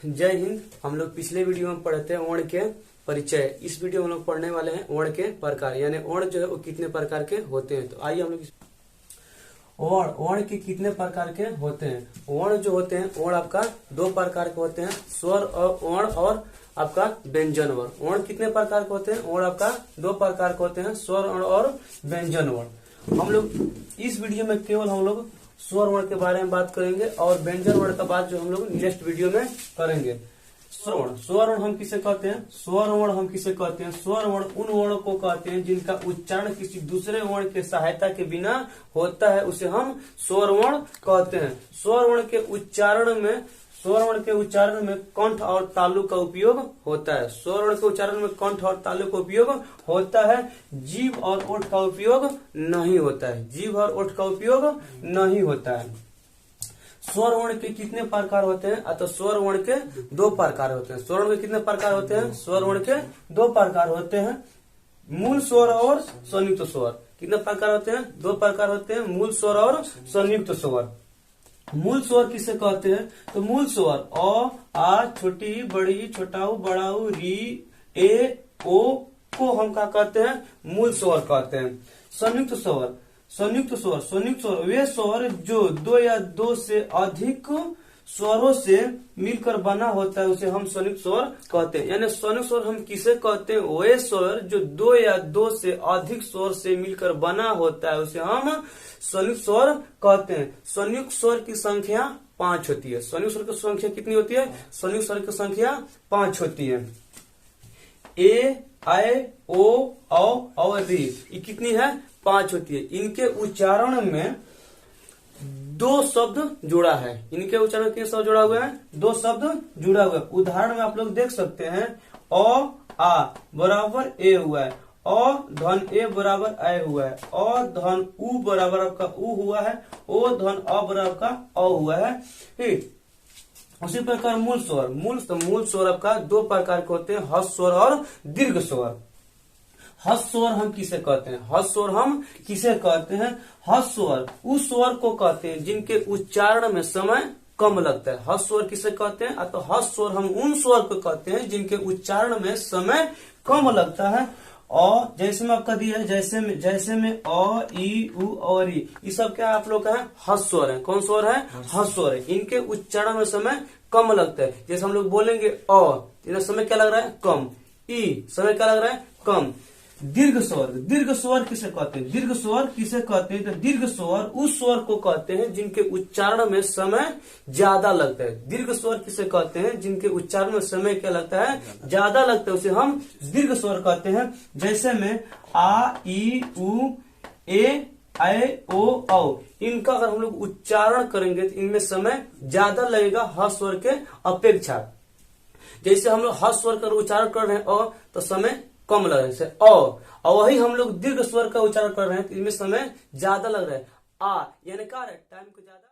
जय हिंद। हम लोग पिछले वीडियो में पढ़े थे वर्ण के परिचय। इस वीडियो में हम लोग पढ़ने वाले हैं वर्ण के प्रकार, यानी वर्ण जो है वो कितने प्रकार के होते हैं। तो आइए हम लोग वर्ण के कितने प्रकार के होते हैं। वर्ण जो होते हैं वर्ण आपका दो प्रकार के होते हैं, स्वर और वर्ण और आपका व्यंजन वर्ण। वर्ण कितने प्रकार के होते हैं? वर्ण आपका दो प्रकार के होते हैं, स्वर वर्ण और व्यंजन वर्ण। हम लोग इस वीडियो में केवल हम लोग स्वर वर्ण के बारे में बात करेंगे और व्यंजन वर्ण का बात जो हम लोग नेक्स्ट वीडियो में करेंगे। स्वर वर्ण हम किसे कहते हैं? स्वर वर्ण हम किसे कहते हैं? स्वर वर्ण उन वर्णों को कहते हैं जिनका उच्चारण किसी दूसरे वर्ण के सहायता के बिना होता है, उसे हम स्वर वर्ण कहते हैं। स्वर वर्ण के उच्चारण में कंठ और तालु का उपयोग होता है। स्वर वर्ण के उच्चारण में कंठ और तालु का उपयोग होता है, जीभ और ओठ का उपयोग नहीं होता है। जीभ और ओठ का उपयोग नहीं होता है। स्वर वर्ण के कितने प्रकार होते हैं? तो स्वर वर्ण के दो प्रकार होते हैं। स्वर वर्ण के कितने प्रकार होते हैं? स्वर वर्ण के दो प्रकार होते हैं, मूल स्वर और संयुक्त स्वर। कितने प्रकार होते हैं? दो प्रकार होते हैं, मूल स्वर और संयुक्त स्वर। मूल स्वर किसे कहते हैं? तो मूल स्वर अ, आ, छोटी, बड़ी, छोटाऊ, बड़ाऊ, री, ए, ओ को हम क्या कहते हैं? मूल स्वर कहते हैं। संयुक्त स्वर वे स्वर जो दो या दो से अधिक स्वरों से मिलकर बना होता है, उसे हम संयुक्त स्वर कहते हैं। यानी संयुक्त स्वर हम किसे कहते हैं? वे स्वर जो दो या दो से अधिक स्वर से मिलकर बना होता है, उसे हम संयुक्त स्वर कहते हैं। संयुक्त स्वर की संख्या 5 होती है। संयुक्त स्वर की संख्या कितनी होती है? संयुक्त स्वर की संख्या 5 होती है। ए, आई, ओ, औ, री, ये कितनी है? 5 होती है। इनके उच्चारण में दो शब्द जुड़ा है। इनके उच्चारण में कितने शब्द जुड़ा हुआ है? दो शब्द जुड़ा हुआ है। उदाहरण में आप लोग देख सकते हैं, अ, आ बराबर ए हुआ है, और धन ए बराबर ए हुआ है, और धन उ बराबर आपका उ हुआ है, ओ धन अ बराबर का अ हुआ है। ठीक उसी प्रकार मूल स्वर आपका दो प्रकार के होते हैं, ह्रस्व स्वर और दीर्घ स्वर। ह्रस्व स्वर हम किसे कहते हैं? ह्रस्व स्वर हम किसे कहते हैं? ह्रस्व स्वर उस स्वर को कहते हैं जिनके उच्चारण में समय कम लगता है। ह्रस्व स्वर किसे कहते हैं? तो ह्रस्व स्वर हम उन स्वर को कहते हैं जिनके उच्चारण में समय कम लगता है। और जैसे में आपका दिया है, जैसे में अ, ई, उ और ई, ये सब क्या आप लोग का है? ह्रस्व स्वर है। कौन स्वर है? ह्रस्व स्वर है। इनके उच्चारण में समय कम लगता है। जैसे हम लोग बोलेंगे अ, समय क्या लग रहा है? कम। ई, समय क्या लग रहा है? कम। दीर्घ स्वर किसे कहते हैं? दीर्घ स्वर किसे कहते हैं? तो दीर्घ स्वर उस स्वर को कहते हैं जिनके उच्चारण में समय ज्यादा लगता है। दीर्घ स्वर किसे कहते हैं? जिनके उच्चारण में समय क्या लगता है? ज्यादा लगता है, उसे हम दीर्घ स्वर कहते हैं। जैसे में आ, ई, उ, ए, ओ, औ, इनका अगर हम लोग उच्चारण करेंगे तो इनमें समय ज्यादा लगेगा ह्रस्व स्वर के अपेक्षा। जैसे हम लोग ह्रस्व स्वर का उच्चारण कर रहे हैं अ, तो समय कम लग रहा है, जैसे और वही हम लोग दीर्घ स्वर का उच्चारण कर रहे हैं तो इनमें समय ज्यादा लग रहा है। आ यानी क्या है? टाइम को ज्यादा